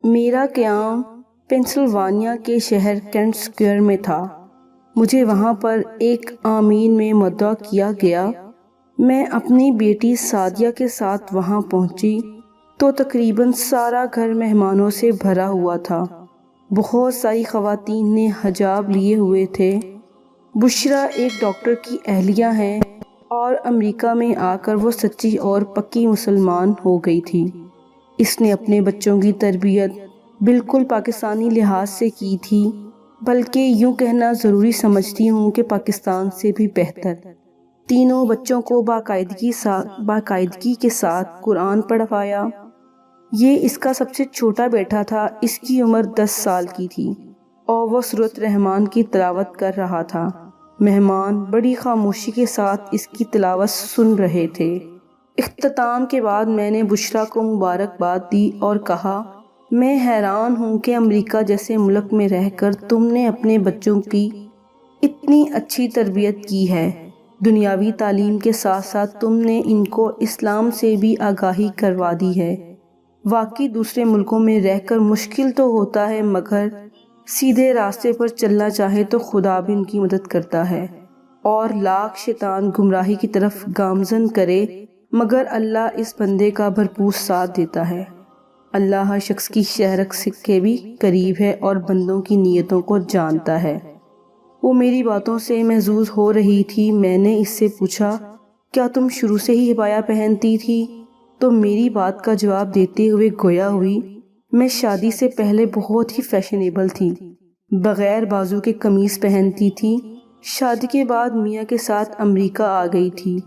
میرا قیام پنسلوانیا کے شہر کینٹ اسکوائر میں تھا۔ مجھے وہاں پر ایک آمین میں مدعو کیا گیا۔ میں اپنی بیٹی سعدیہ کے ساتھ وہاں پہنچی تو تقریباً سارا گھر مہمانوں سے بھرا ہوا تھا۔ بہت ساری خواتین نے حجاب لیے ہوئے تھے۔ بشریٰ ایک ڈاکٹر کی اہلیہ ہیں اور امریکہ میں آ کر وہ سچی اور پکی مسلمان ہو گئی تھی۔ اس نے اپنے بچوں کی تربیت بالکل پاکستانی لحاظ سے کی تھی، بلکہ یوں کہنا ضروری سمجھتی ہوں کہ پاکستان سے بھی بہتر۔ تینوں بچوں کو باقاعدگی کے ساتھ قرآن پڑھوایا۔ یہ اس کا سب سے چھوٹا بیٹا تھا۔ اس کی عمر 10 سال کی تھی اور وہ سورۃ رحمان کی تلاوت کر رہا تھا۔ مہمان بڑی خاموشی کے ساتھ اس کی تلاوت سن رہے تھے۔ اختتام کے بعد میں نے بشریٰ کو مبارکباد دی اور کہا، میں حیران ہوں کہ امریکہ جیسے ملک میں رہ کر تم نے اپنے بچوں کی اتنی اچھی تربیت کی ہے۔ دنیاوی تعلیم کے ساتھ ساتھ تم نے ان کو اسلام سے بھی آگاہی کروا دی ہے۔ واقعی دوسرے ملکوں میں رہ کر مشکل تو ہوتا ہے، مگر سیدھے راستے پر چلنا چاہے تو خدا بھی ان کی مدد کرتا ہے، اور لاکھ شیطان گمراہی کی طرف گامزن کرے مگر اللہ اس بندے کا بھرپور ساتھ دیتا ہے۔ اللہ ہر شخص کی شہرک کے بھی قریب ہے اور بندوں کی نیتوں کو جانتا ہے۔ وہ میری باتوں سے محظوظ ہو رہی تھی۔ میں نے اس سے پوچھا، کیا تم شروع سے ہی عبایا پہنتی تھی؟ تو میری بات کا جواب دیتے ہوئے گویا ہوئی، میں شادی سے پہلے بہت ہی فیشنیبل تھی، بغیر بازو کے قمیص پہنتی تھی۔ شادی کے بعد میاں کے ساتھ امریکہ آ گئی تھی،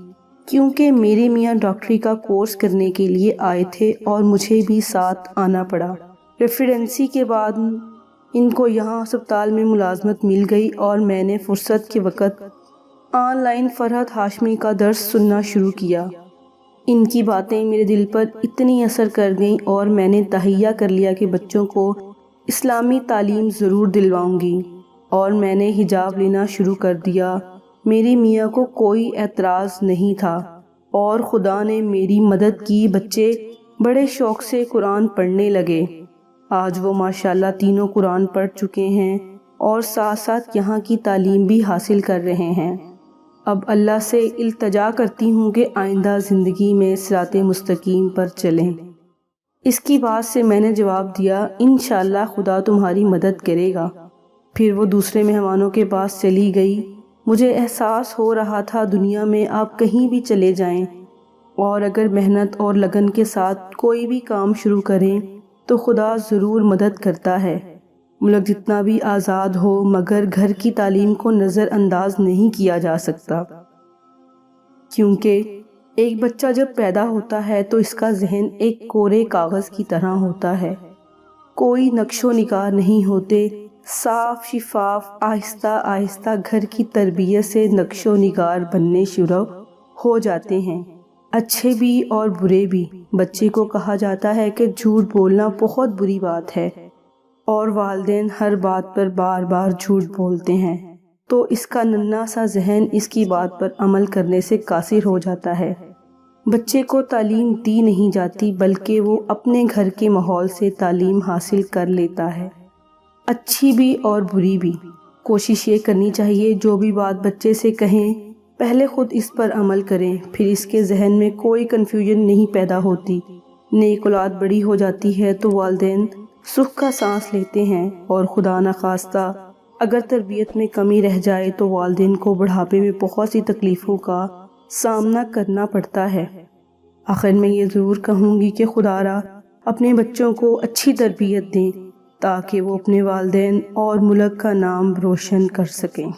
کیونکہ میرے میاں ڈاکٹری کا کورس کرنے کے لیے آئے تھے اور مجھے بھی ساتھ آنا پڑا۔ ریسیڈنسی کے بعد ان کو یہاں ہسپتال میں ملازمت مل گئی اور میں نے فرصت کے وقت آن لائن فرحت ہاشمی کا درس سننا شروع کیا۔ ان کی باتیں میرے دل پر اتنی اثر کر گئیں اور میں نے تہیہ کر لیا کہ بچوں کو اسلامی تعلیم ضرور دلواؤں گی، اور میں نے حجاب لینا شروع کر دیا۔ میری میاں کو کوئی اعتراض نہیں تھا اور خدا نے میری مدد کی۔ بچے بڑے شوق سے قرآن پڑھنے لگے۔ آج وہ ماشاءاللہ تینوں قرآن پڑھ چکے ہیں اور ساتھ ساتھ یہاں کی تعلیم بھی حاصل کر رہے ہیں۔ اب اللہ سے التجا کرتی ہوں کہ آئندہ زندگی میں صراط مستقیم پر چلیں۔ اس کی بات سے میں نے جواب دیا، انشاءاللہ خدا تمہاری مدد کرے گا۔ پھر وہ دوسرے مہمانوں کے پاس چلی گئی۔ مجھے احساس ہو رہا تھا دنیا میں آپ کہیں بھی چلے جائیں اور اگر محنت اور لگن کے ساتھ کوئی بھی کام شروع کریں تو خدا ضرور مدد کرتا ہے۔ ملک جتنا بھی آزاد ہو مگر گھر کی تعلیم کو نظر انداز نہیں کیا جا سکتا، کیونکہ ایک بچہ جب پیدا ہوتا ہے تو اس کا ذہن ایک کورے کاغذ کی طرح ہوتا ہے، کوئی نقش و نگار نہیں ہوتے، صاف شفاف۔ آہستہ آہستہ گھر کی تربیت سے نقش و نگار بننے شروع ہو جاتے ہیں، اچھے بھی اور برے بھی۔ بچے کو کہا جاتا ہے کہ جھوٹ بولنا بہت بری بات ہے، اور والدین ہر بات پر بار بار جھوٹ بولتے ہیں، تو اس کا ننھا سا ذہن اس کی بات پر عمل کرنے سے قاصر ہو جاتا ہے۔ بچے کو تعلیم دی نہیں جاتی بلکہ وہ اپنے گھر کے ماحول سے تعلیم حاصل کر لیتا ہے، اچھی بھی اور بری بھی۔ کوشش یہ کرنی چاہیے جو بھی بات بچے سے کہیں پہلے خود اس پر عمل کریں، پھر اس کے ذہن میں کوئی کنفیوژن نہیں پیدا ہوتی۔ نیک اولاد بڑی ہو جاتی ہے تو والدین سکھ کا سانس لیتے ہیں، اور خدا نخواستہ اگر تربیت میں کمی رہ جائے تو والدین کو بڑھاپے میں بہت سی تکلیفوں کا سامنا کرنا پڑتا ہے۔ آخر میں یہ ضرور کہوں گی کہ خدا را اپنے بچوں کو اچھی تربیت دیں تاکہ وہ اپنے والدین اور ملک کا نام روشن کر سکیں۔